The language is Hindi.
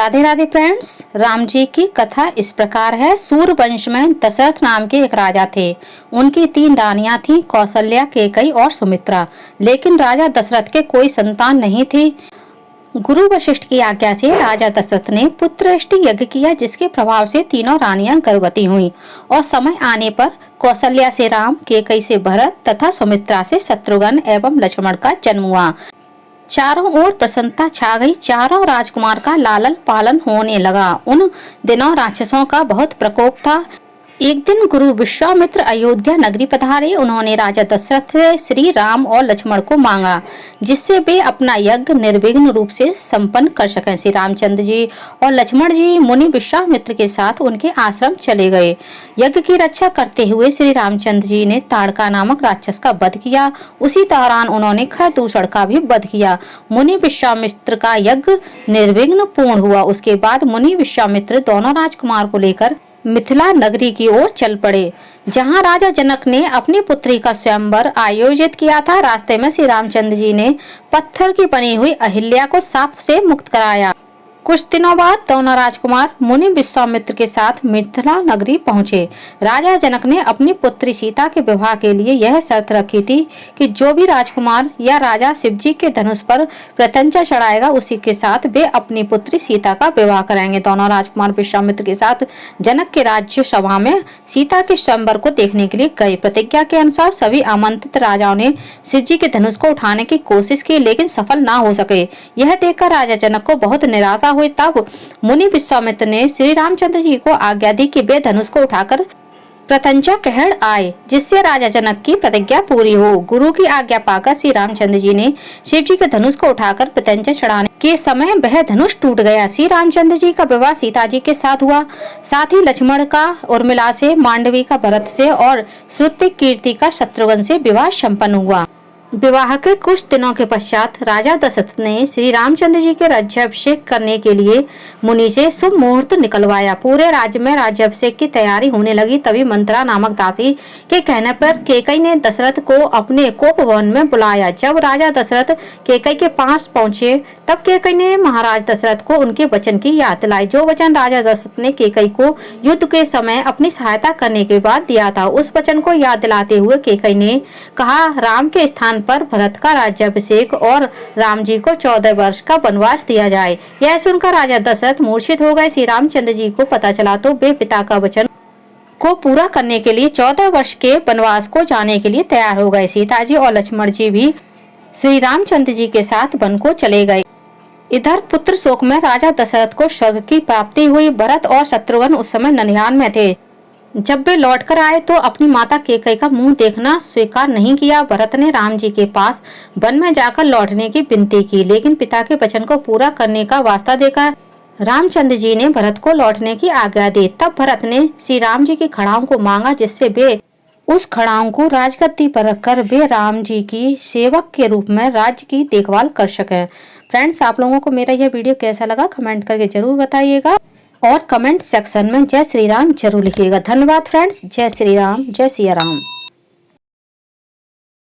राधे राधे फ्रेंड्स। राम जी की कथा इस प्रकार है। सूर्यवंश में दशरथ नाम के एक राजा थे। उनकी 3 रानियां थीं, कौशल्या, कैकेयी और सुमित्रा। लेकिन राजा दशरथ के कोई संतान नहीं थी। गुरु वशिष्ठ की आज्ञा से राजा दशरथ ने पुत्रष्टि यज्ञ किया, जिसके प्रभाव से तीनों रानियां गर्भवती हुईं और समय आने पर कौशल्या से राम, कैकेयी से भरत तथा सुमित्रा से शत्रुघ्न एवं लक्ष्मण का जन्म हुआ। चारों ओर प्रसन्नता छा गई। चारों राजकुमार का लालन पालन होने लगा। उन दिनों राक्षसों का बहुत प्रकोप था। एक दिन गुरु विश्वामित्र अयोध्या नगरी पधारे। उन्होंने राजा दशरथ से श्री राम और लक्ष्मण को मांगा, जिससे वे अपना यज्ञ निर्विघ्न रूप से संपन्न कर सकें। श्री रामचंद्र जी और लक्ष्मण जी मुनि विश्वामित्र के साथ उनके आश्रम चले गए। यज्ञ की रक्षा करते हुए श्री रामचंद्र जी ने ताड़का नामक राक्षस का वध किया। उसी दौरान उन्होंने खरदूषण का भी वध किया। मुनि विश्वामित्र का यज्ञ निर्विघ्न पूर्ण हुआ। उसके बाद मुनि विश्वामित्र दोनों राजकुमार को लेकर मिथिला नगरी की ओर चल पड़े, जहां राजा जनक ने अपनी पुत्री का स्वयंवर आयोजित किया था। रास्ते में श्री रामचंद्र जी ने पत्थर की बनी हुई अहिल्या को शाप से मुक्त कराया। कुछ दिनों बाद दोनों राजकुमार मुनि विश्वामित्र के साथ मिथिला नगरी पहुंचे। राजा जनक ने अपनी पुत्री सीता के विवाह के लिए यह शर्त रखी थी कि जो भी राजकुमार या राजा शिवजी के धनुष पर प्रत्यंचा चढ़ाएगा, उसी के साथ वे अपनी पुत्री सीता का विवाह कराएंगे। दोनों राजकुमार विश्वामित्र के साथ जनक के राज्य सभा में सीता के स्वयंवर को देखने के लिए गए। प्रतिज्ञा के अनुसार सभी आमंत्रित राजाओं ने शिवजी के धनुष को उठाने की कोशिश की, लेकिन सफल ना हो सके। यह देखकर राजा जनक को बहुत निराशा हुई। तब मुनि विश्वामित्र ने श्री रामचंद्र जी को आज्ञा दी कि वे धनुष को उठाकर प्रत्यंचा कहर आए, जिससे राजा जनक की प्रतिज्ञा पूरी हो। गुरु की आज्ञा पाकर श्री रामचंद्र जी ने शिव जी के धनुष को उठाकर प्रत्यंचा चढ़ाने के समय वह धनुष टूट गया। श्री रामचंद्र जी का विवाह सीता जी के साथ हुआ। साथ ही लक्ष्मण का उर्मिला से, मांडवी का भरत से और श्रुति कीर्ति का शत्रुघ्न से विवाह संपन्न हुआ। विवाह के कुछ दिनों के पश्चात राजा दशरथ ने श्री रामचंद्र जी के राज्याभिषेक करने के लिए मुनि से शुभ मुहूर्त निकलवाया। पूरे राज्य में राज्याभिषेक की तैयारी होने लगी। तभी मंत्रा नामक दासी के कहने पर कैकेयी ने दशरथ को अपने कोप भवन में बुलाया। जब राजा दशरथ कैकेयी के पास पहुंचे, तब कैकेयी ने महाराज दशरथ को उनके वचन की याद दिलाई, जो वचन राजा दशरथ ने कैकेयी को युद्ध के समय अपनी सहायता करने के बाद दिया था। उस वचन को याद दिलाते हुए कैकेयी ने कहा, राम के स्थान पर भरत का राज्याभिषेक और राम जी को 14 वर्ष का वनवास दिया जाए। यह सुनकर राजा दशरथ मूर्छित हो गए। श्री रामचंद्र जी को पता चला तो वे पिता का वचन को पूरा करने के लिए 14 वर्ष के वनवास को जाने के लिए तैयार हो गए। सीता जी और लक्ष्मण जी भी श्री रामचंद्र जी के साथ वन को चले गए। इधर पुत्र शोक में राजा दशरथ को स्वर्ग की प्राप्ति हुई। भरत और शत्रुघ्न उस समय ननिहाल में थे। जब वे लौटकर आए तो अपनी माता कैकेयी का मुंह देखना स्वीकार नहीं किया। भरत ने राम जी के पास वन में जाकर लौटने की विनती की, लेकिन पिता के वचन को पूरा करने का वास्ता देकर रामचंद्र जी ने भरत को लौटने की आज्ञा दी। तब भरत ने श्री राम जी की खड़ाओं को मांगा, जिससे वे उस खड़ाओं को राजगद्दी पर रखकर वे राम जी की सेवक के रूप में राज्य की देखभाल कर सकें। फ्रेंड्स, आप लोगों को मेरा यह वीडियो कैसा लगा कमेंट करके जरूर बताइएगा और कमेंट सेक्शन में जय श्री राम जरूर लिखिएगा। धन्यवाद फ्रेंड्स। जय श्री राम, जय सिया राम।